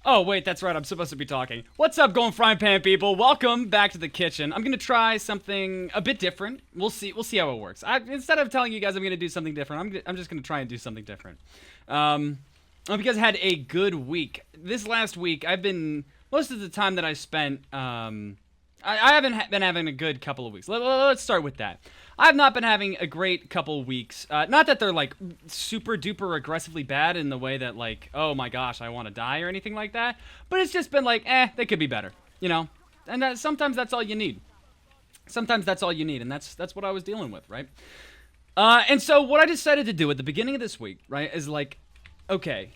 Oh, wait, that's right. I'm supposed to be talking. What's up, Golden Frying Pan people? Welcome back to the kitchen. I'm gonna try something a bit different. We'll see. We'll see how it works. Instead of telling you guys I'm gonna do something different, I'm just gonna try and do something different. Hope you guys had a good week. This last week, I've been most of the time that I spent. I haven't been having a good couple of weeks. Let's start with that. I've not been having a great couple of weeks. Not that they're like super duper aggressively bad in the way that like, oh my gosh, I want to die or anything like that. But it's just been like, they could be better, you know. And sometimes that's all you need. Sometimes that's all you need, and that's what I was dealing with, right? And so what I decided to do at the beginning of this week, right, is like, okay,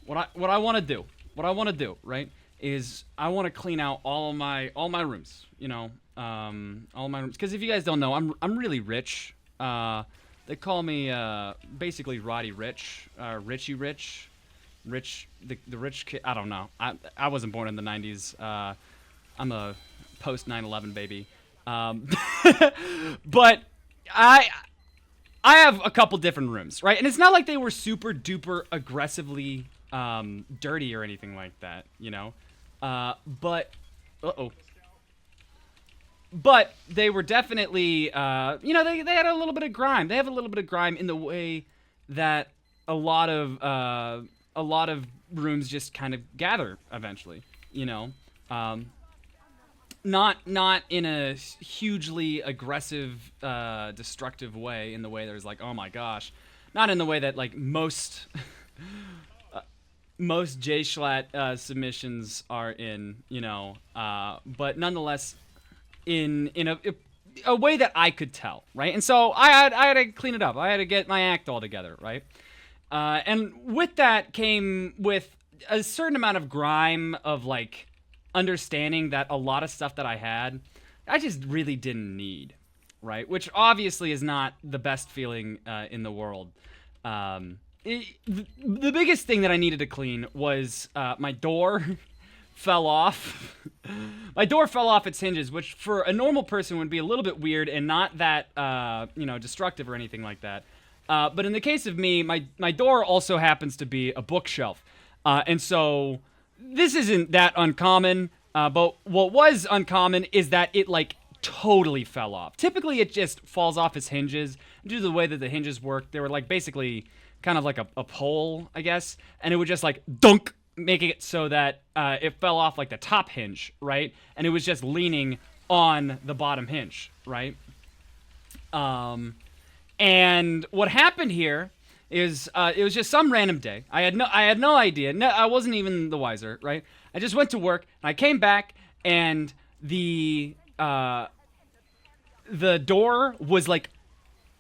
what I want to do, right, is I want to clean out all my rooms, you know, all my rooms. Because if you guys don't know, I'm really rich. They call me basically Roddy Rich, Richie Rich, the rich kid. I don't know. I wasn't born in the '90s. I'm a post 9/11 baby. But I have a couple different rooms, right? And it's not like they were super duper aggressively dirty or anything like that, you know. But but they were definitely, you know, they had a little bit of grime. They have a little bit of grime in the way that a lot of rooms just kind of gather eventually, you know. Not in a hugely aggressive, destructive way. In the way there's like, oh my gosh, not in the way that like most most J-Schlatt submissions are in, you know. But nonetheless, in a way that I could tell, right? And so I had to clean it up. I had to get my act all together, right? And with that came with a certain amount of grime of like understanding that a lot of stuff that I just really didn't need, right? Which obviously is not the best feeling in the world. The biggest thing that I needed to clean was my door fell off. My door fell off its hinges, which for a normal person would be a little bit weird and not that you know, destructive or anything like that. But in the case of me, my door also happens to be a bookshelf, and so this isn't that uncommon. But what was uncommon is that it like totally fell off. Typically, it just falls off its hinges. Due to the way that the hinges work, they were like basically kind of like a pole, I guess, and it would just like dunk, making it so that it fell off like the top hinge, right? And it was just leaning on the bottom hinge, right? And what happened here is it was just some random day. I had no idea. No, I wasn't even the wiser, right? I just went to work and I came back and the door was like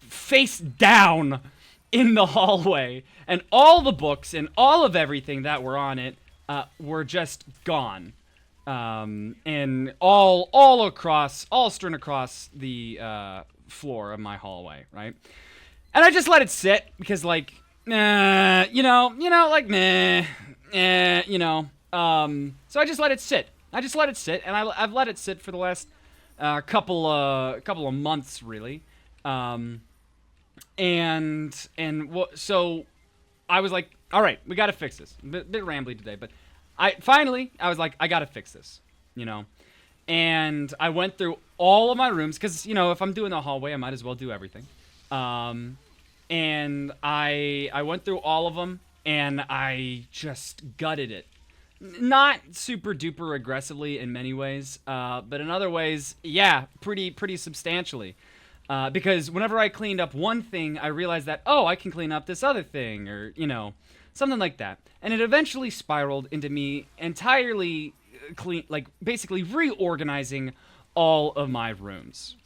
face down in the hallway, and all the books and all of everything that were on it were just gone, and all strewn across the floor of my hallway, right? And I just let it sit because, like, you know, like, you know. So I just let it sit. And I've let it sit for the last couple of months, really. So I was like, all right, we got to fix this. Bit rambly today, but I was like, I got to fix this, you know. And I went through all of my rooms because, you know, if I'm doing the hallway, I might as well do everything. And I went through all of them and I just gutted it. Not super duper aggressively in many ways, but in other ways, yeah, pretty substantially. Because whenever I cleaned up one thing, I realized that, oh, I can clean up this other thing, or, you know, something like that. And it eventually spiraled into me entirely clean, like basically reorganizing all of my rooms.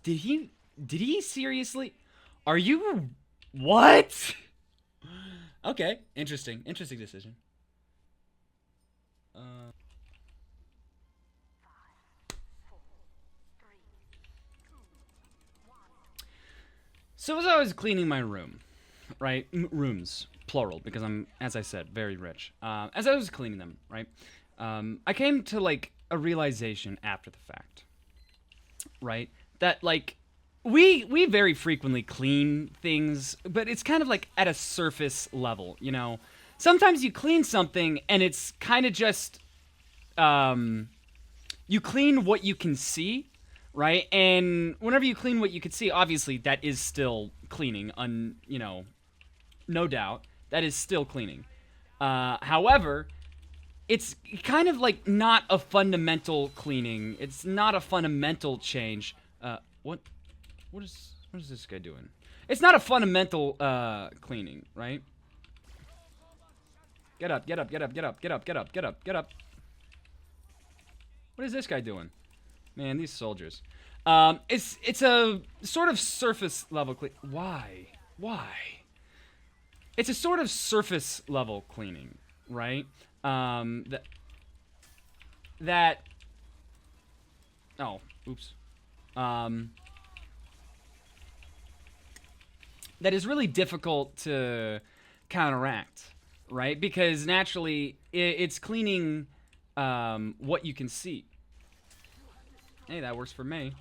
Did he seriously? Are you, what? Okay, interesting decision. So as I was cleaning my room, right? Rooms, plural, because I'm, as I said, very rich. As I was cleaning them, right? I came to like a realization after the fact, right? That like we very frequently clean things, but it's kind of like at a surface level, you know. Sometimes you clean something and it's kind of just you clean what you can see, right? And whenever you clean what you can see, obviously that is still cleaning, you know, no doubt. That is still cleaning. However, it's kind of like not a fundamental cleaning. It's not a fundamental change. What is this guy doing? It's not a fundamental cleaning, right? Get up, get up, get up, get up, get up, get up, get up, get up. What is this guy doing? Man, these soldiers. It's a sort of surface level clean. Why? It's a sort of surface level cleaning, right? That. Oh, oops. That is really difficult to counteract, right? Because naturally, it's cleaning what you can see. Hey, that works for me.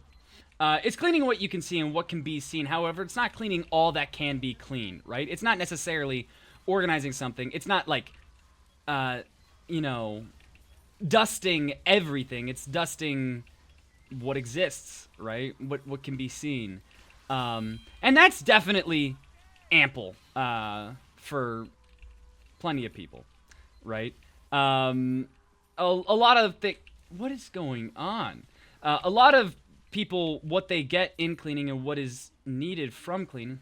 It's cleaning what you can see and what can be seen. However, it's not cleaning all that can be cleaned, right? It's not necessarily organizing something. It's not like, you know, dusting everything. It's dusting what exists, right? What can be seen. And that's definitely ample for plenty of people, right? A lot of what is going on? A lot of people, what they get in cleaning and what is needed from cleaning.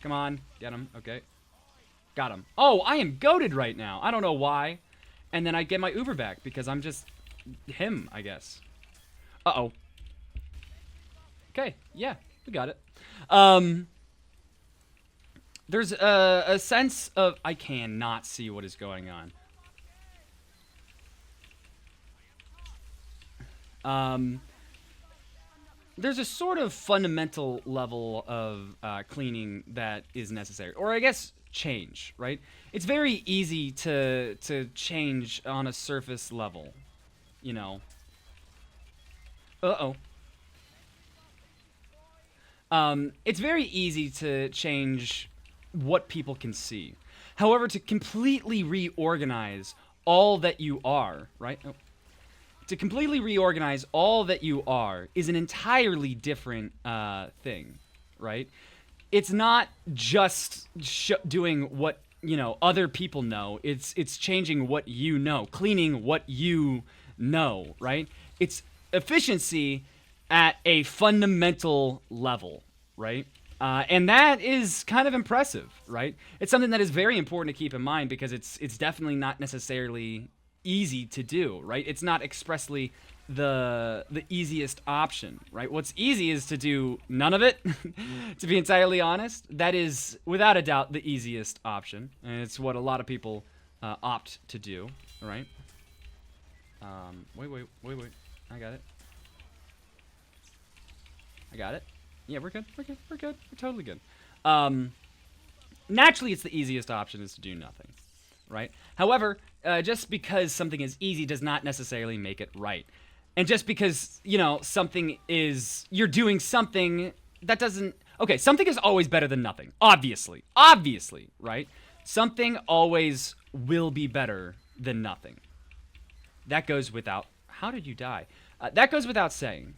Come on, get him. Okay, got him. Oh, I am goated right now. I don't know why. And then I get my Uber back because I'm just him, I guess. Uh-oh. Okay, yeah, we got it. There's a sense of I cannot see what is going on. There's a sort of fundamental level of cleaning that is necessary, or I guess change, right? It's very easy to change on a surface level, you know. Uh-oh. It's very easy to change what people can see. However, to completely reorganize all that you are, right? Oh. To completely reorganize all that you are is an entirely different thing, right? It's not just doing what, you know, other people know. It's changing what you know, cleaning what you know, right? It's efficiency at a fundamental level, right? And that is kind of impressive, right? It's something that is very important to keep in mind because it's definitely not necessarily easy to do, right? It's not expressly the easiest option, right? What's easy is to do none of it, to be entirely honest. That is, without a doubt, the easiest option. And it's what a lot of people opt to do, right? Wait. I got it. Yeah, we're good. We're totally good. Naturally, it's the easiest option is to do nothing, right? However, just because something is easy does not necessarily make it right. And just because, you know, you're doing something that doesn't, okay, something is always better than nothing. Obviously, right? Something always will be better than nothing. That goes without, how did you die? That goes without saying,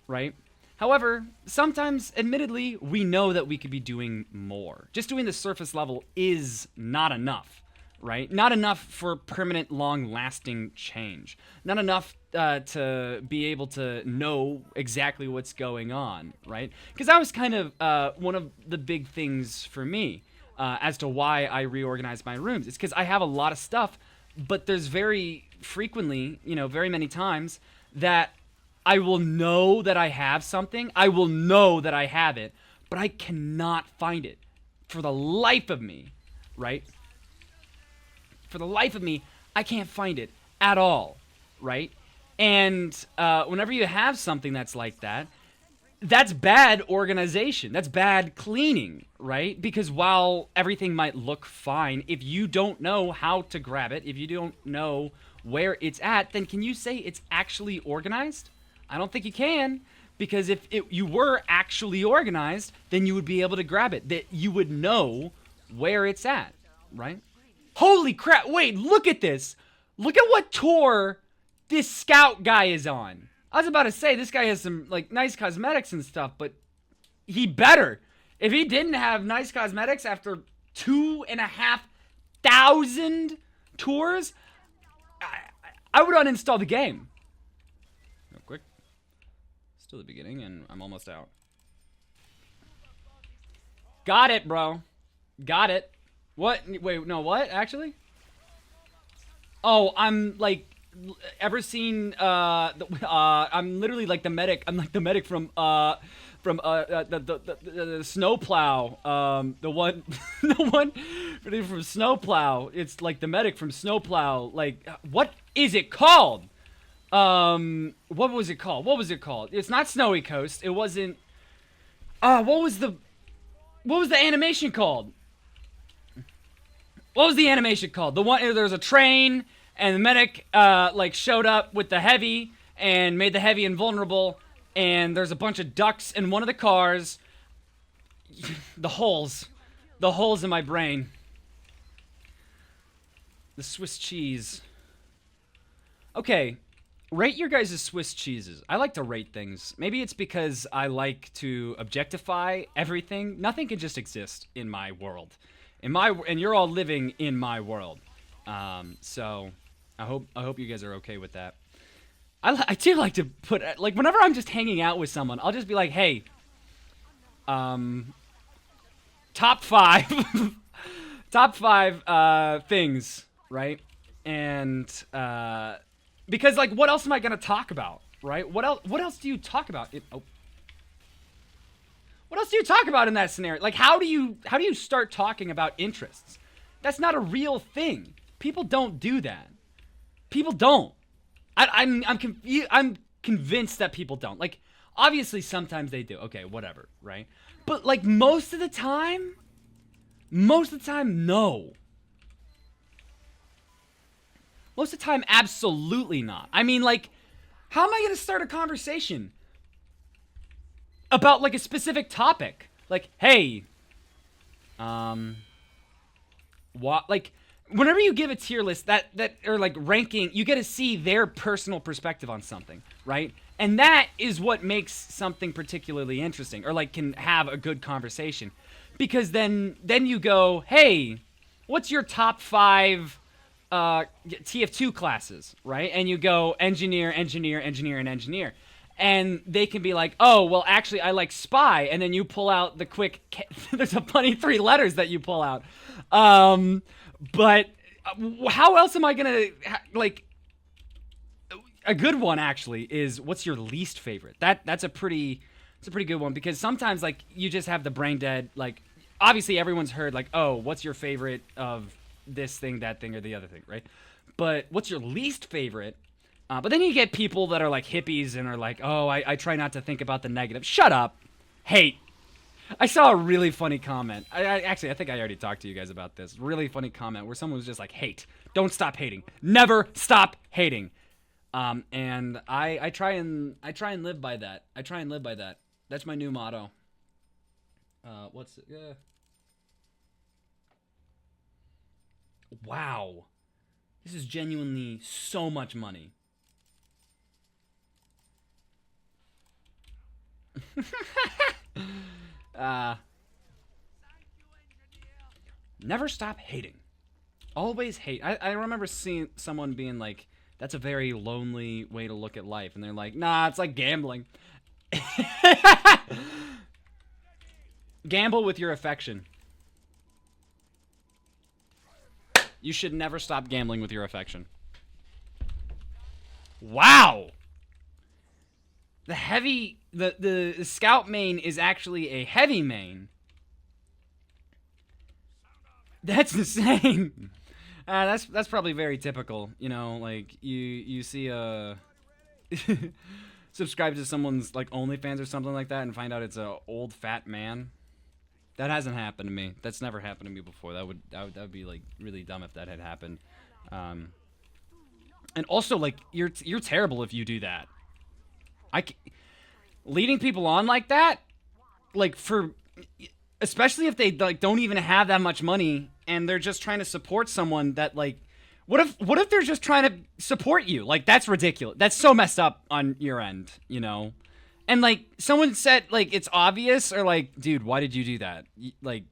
right? However, sometimes, admittedly, we know that we could be doing more. Just doing the surface level is not enough, right? Not enough for permanent, long-lasting change. Not enough to be able to know exactly what's going on, right? Because that was kind of one of the big things for me as to why I reorganized my rooms. It's because I have a lot of stuff, but there's very frequently, you know, very many times that I will know that I have something. I will know that I have it, but I cannot find it for the life of me, right? For the life of me, I can't find it at all, right? And whenever you have something that's like that, that's bad organization. That's bad cleaning, right? Because while everything might look fine, if you don't know how to grab it, if you don't know where it's at, then can you say it's actually organized? I don't think you can. Because if you were actually organized, then you would be able to grab it. That you would know where it's at, right? Holy crap, wait, look at this. Look at what tour this scout guy is on. I was about to say, this guy has some, like, nice cosmetics and stuff, but he better. If he didn't have nice cosmetics after 2,500 tours, I would uninstall the game. Real quick. Still the beginning, and I'm almost out. Got it, bro. Got it. What? Wait, no, what? Actually? Oh, I'm like, ever seen, I'm literally like the medic. I'm like the medic from the Snowplow. The one, the one from Snowplow. It's like the medic from Snowplow. Like, what is it called? What was it called? What was it called? It's not Snowy Coast. It wasn't, what was the animation called? What was the animation called? The one, there was a train, and the medic, like, showed up with the heavy, and made the heavy invulnerable, and there's a bunch of ducks in one of the cars. The holes in my brain. The Swiss cheese. Okay. Rate your guys' Swiss cheeses. I like to rate things. Maybe it's because I like to objectify everything. Nothing can just exist in my world. And you're all living in my world. So I hope you guys are okay with that. I do like to put, like, whenever I'm just hanging out with someone, I'll just be like, hey, top 5 top 5 things, right? And because, like, what else am I gonna talk about, right? What else do you talk about? What else do you talk about in that scenario? Like, how do you start talking about interests? That's not a real thing. People don't do that. People don't. I'm convinced that people don't. Like, obviously sometimes they do. Okay, whatever, right? But, like, most of the time, no. Most of the time, absolutely not. I mean, like, how am I going to start a conversation about, like, a specific topic? Like, hey, what, like, whenever you give a tier list that or, like, ranking, you get to see their personal perspective on something, right? And that is what makes something particularly interesting, or, like, can have a good conversation. Because then you go, hey, what's your top 5 TF2 classes, right? And you go engineer, engineer, engineer, and engineer. And they can be like, oh, well, actually, I like spy. And then you pull out the quick, there's a funny 3 letters that you pull out. But how else am I going to, like, a good one, actually, is what's your least favorite? That's a pretty good one, because sometimes, like, you just have the brain dead, like, obviously everyone's heard, like, oh, what's your favorite of this thing, that thing, or the other thing, right? But what's your least favorite? But then you get people that are like hippies and are like, oh, I try not to think about the negative. Shut up. Hate. I saw a really funny comment. Actually, I think I already talked to you guys about this. Really funny comment where someone was just like, hate. Don't stop hating. Never stop hating. And I try and live by that. I try and live by that. That's my new motto. What's it? Yeah. Wow. This is genuinely so much money. Never stop hating. Always hate. I remember seeing someone being like, that's a very lonely way to look at life. And they're like, nah, it's like gambling. Gamble with your affection. You should never stop gambling with your affection. Wow. The heavy, the scout main is actually a heavy main. That's insane. That's probably very typical. You know, like you see subscribe to someone's like OnlyFans or something like that and find out it's a old fat man. That hasn't happened to me. That's never happened to me before. That would be like really dumb if that had happened. And also, like, you're terrible if you do that. I leading people on like that, like for, especially if they like don't even have that much money and they're just trying to support someone that like, what if they're just trying to support you? Like that's ridiculous. That's so messed up on your end, you know? And like someone said like it's obvious or like, dude, why did you do that? Like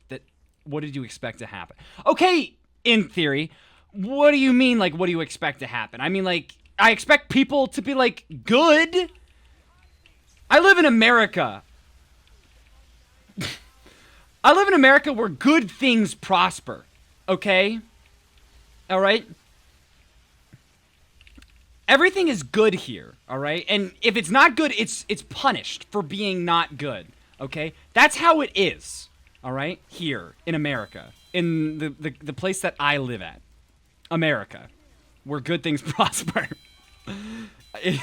that what did you expect to happen? Okay, in theory. What do you mean like what do you expect to happen? I mean like I expect people to be like good. I live in America. I live in America where good things prosper. Okay? All right? Everything is good here, all right? And if it's not good, it's punished for being not good, okay? That's how it is, all right? Here in America, in the place that I live at. America, where good things prosper. Hate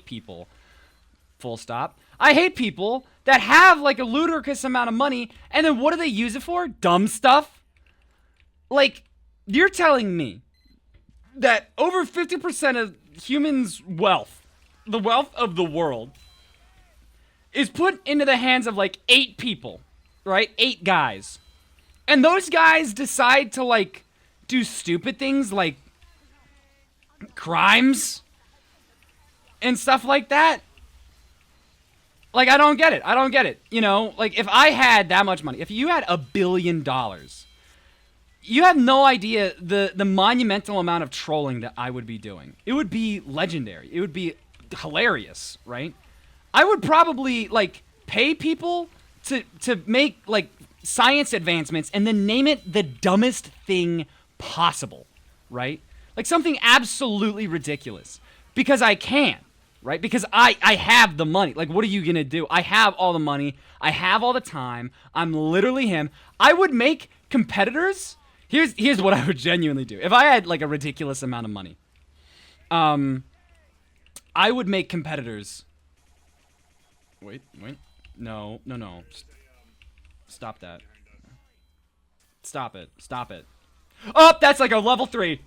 people. Full stop. I hate people that have like a ludicrous amount of money and then what do they use it for? Dumb stuff. Like, you're telling me that over 50% of humans' wealth, the wealth of the world, is put into the hands of like 8 people, right? 8 guys. And those guys decide to like do stupid things like crimes and stuff like that. Like, I don't get it. I don't get it. You know, like, if I had that much money, if you had $1 billion, you have no idea the monumental amount of trolling that I would be doing. It would be legendary. It would be hilarious, right? I would probably, like, pay people to make, like, science advancements and then name it the dumbest thing possible, right? Like, something absolutely ridiculous. Because I can. Right? Because I have the money. Like, what are you going to do? I have all the money. I have all the time. I'm literally him. I would make competitors. Here's what I would genuinely do. If I had, like, a ridiculous amount of money, I would make competitors. Wait. No. Stop that. Stop it. Oh, that's like a level 3.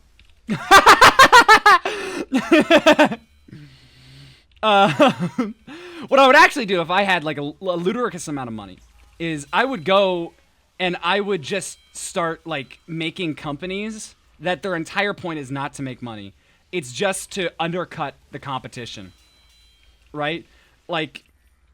What I would actually do if I had like a ludicrous amount of money is I would go and I would just start like making companies that their entire point is not to make money. It's just to undercut the competition. Right? Like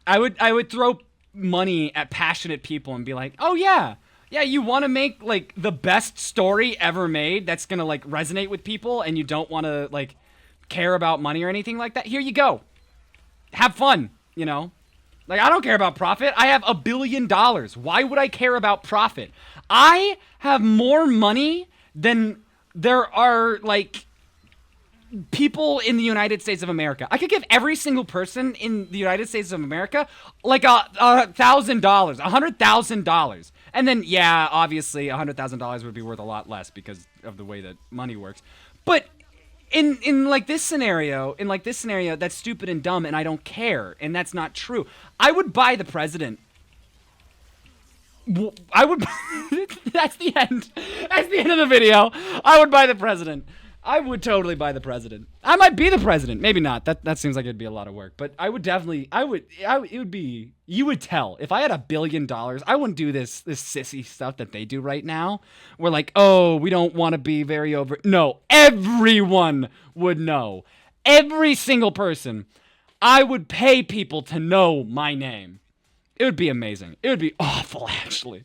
I would throw money at passionate people and be like, "Oh yeah, you want to make like the best story ever made that's going to like resonate with people and you don't want to like care about money or anything like that. Here you go. Have fun, you know? Like, I don't care about profit. I have $1 billion. Why would I care about profit? I have more money than there are, like, people in the United States of America. I could give every single person in the United States of America, like, $1,000, $100,000. And then, yeah, obviously, $100,000 would be worth a lot less because of the way that money works. But in like this scenario, that's stupid and dumb, and I don't care, and that's not true. I would buy the president. I would. That's the end. That's the end of the video. I would buy the president. I would totally buy the president. I might be the president. Maybe not. That seems like it'd be a lot of work. But I would definitely. It would be. You would tell. If I had $1 billion, I wouldn't do this sissy stuff that they do right now. We're like, oh, we don't want to be very over. No, everyone would know. Every single person. I would pay people to know my name. It would be amazing. It would be awful, actually.